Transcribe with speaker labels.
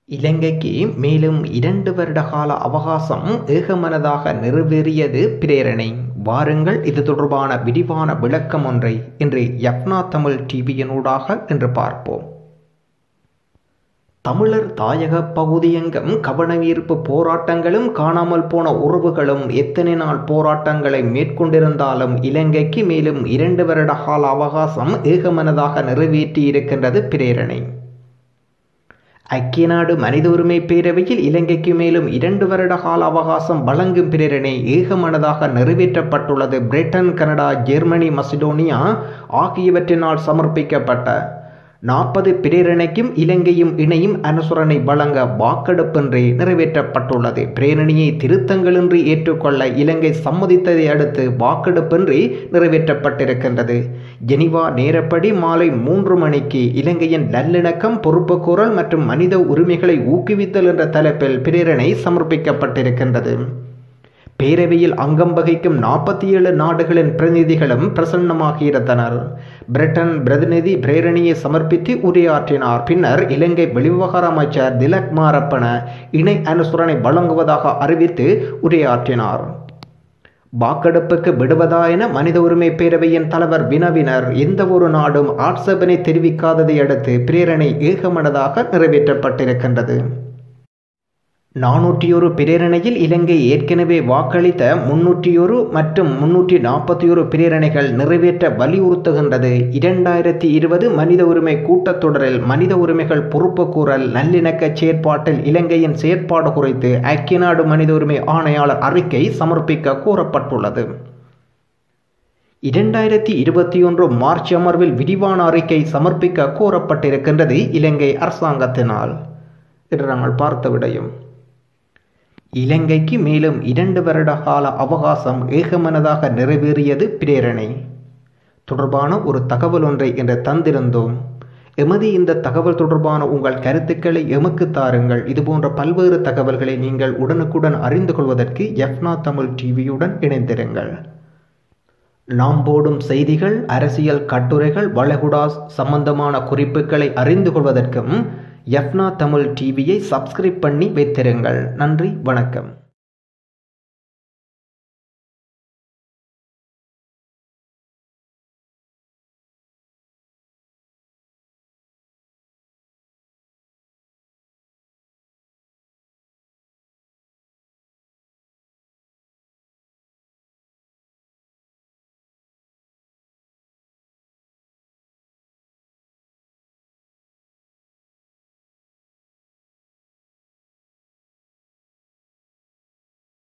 Speaker 1: இலங்கைக்கு மேலும் 2 வருட கால அவகாசம் ஏகமனதாக நிறைவேறியது பிரேரணை. வாருங்கள், இது தொடர்பான விரிவான விளக்கம் ஒன்றை இன்று யப்னா தமிழ் டிவியினூடாக இன்று பார்ப்போம். தமிழர் தாயக பகுதியெங்கும் கவனஈர்ப்பு போராட்டங்களும் காணாமல் போன உறவுகளும் எத்தனை நாள் போராட்டங்களை மேற்கொண்டிருந்தாலும் இலங்கைக்கு மேலும் 2 வருட கால அவகாசம் ஏகமனதாக நிறைவேற்றி இருக்கின்றது பிரேரணை. ஐக்கிய நாடு மனித உரிமை பேரவையில் இலங்கைக்கு மேலும் 2 வருட கால அவகாசம் வழங்கும் பிரேரணை ஏகமனதாக நிறைவேற்றப்பட்டுள்ளது. பிரிட்டன், கனடா, ஜெர்மனி, மசிடோனியா ஆகியவற்றினால் சமர்ப்பிக்கப்பட்ட 40 பிரேரணைக்கும் இலங்கையும் இணையும் அனுசரணை வழங்க வாக்கெடுப்பின்றி நிறைவேற்றப்பட்டுள்ளது. பிரேரணையை திருத்தங்களின்றி ஏற்றுக்கொள்ள இலங்கை சம்மதித்ததை அடுத்து வாக்கெடுப்பின்றி நிறைவேற்றப்பட்டிருக்கின்றது. ஜெனீவா நேரப்படி மாலை 3 மணிக்கு இலங்கையின் நல்லிணக்கம், பொறுப்புக்கூறல் மற்றும் மனித உரிமைகளை ஊக்குவித்தல் என்ற தலைப்பில் பிரேரணை சமர்ப்பிக்கப்பட்டிருக்கின்றது. பேரவையில் அங்கம் வகிக்கும் 47 நாடுகளின் பிரதிநிதிகளும் பிரசன்னமாகியிருந்தனர். பிரிட்டன் பிரதிநிதி பிரேரணையை சமர்ப்பித்து உரையாற்றினார். பின்னர் இலங்கை வெளிவிவகார அமைச்சர் திலக் மாரப்பன இணை அனுசரணை வழங்குவதாக அறிவித்து உரையாற்றினார். வாக்கெடுப்புக்கு விடுவதா என மனித உரிமை பேரவையின் தலைவர் வினவினர். எந்த ஒரு நாடும் ஆட்சேபனை தெரிவிக்காததை அடுத்து பிரேரணை ஏகமனதாக நிறைவேற்றப்பட்டிருக்கின்றது. 401 பிரேரணையில் இலங்கை ஏற்கனவே வாக்களித்த 301 மற்றும் 341 பிரேரணைகள் நிறைவேற்ற வலியுறுத்துகின்றது. 2020 மனித உரிமை கூட்டத்தொடரில் மனித உரிமைகள், பொறுப்புக்கூறல், நல்லிணக்க செயற்பாட்டில் இலங்கையின் செயற்பாடு குறித்து ஐக்கிய நாடு மனித உரிமை ஆணையாளர் அறிக்கை சமர்ப்பிக்க கோரப்பட்டுள்ளது. 2021 மார்ச் அமர்வில் விரிவான அறிக்கை சமர்ப்பிக்க கோரப்பட்டிருக்கின்றது இலங்கை அரசாங்கத்தினால். இன்று நாங்கள் பார்த்த விடயம், இலங்கைக்கு மேலும் 2 வருட கால அவகாசம் ஏகமனதாக நிறைவேறியது பிரேரணை தொடர்பான ஒரு தகவல் ஒன்றை இன்று தந்திருந்தோம். எமது இந்த தகவல் தொடர்பான உங்கள் கருத்துக்களை எமக்கு தாருங்கள். இதுபோன்ற பல்வேறு தகவல்களை நீங்கள் உடனுக்குடன் அறிந்து கொள்வதற்கு யப்னா தமிழ் டிவியுடன் இணைந்திருங்கள். நாம் போடும் செய்திகள், அரசியல் கட்டுரைகள், வளைகுடா சம்பந்தமான குறிப்புகளை அறிந்து கொள்வதற்கும் யப்னா தமிழ் டிவியை சப்ஸ்கிரைப் பண்ணி வைத்திருங்கள். நன்றி, வணக்கம்.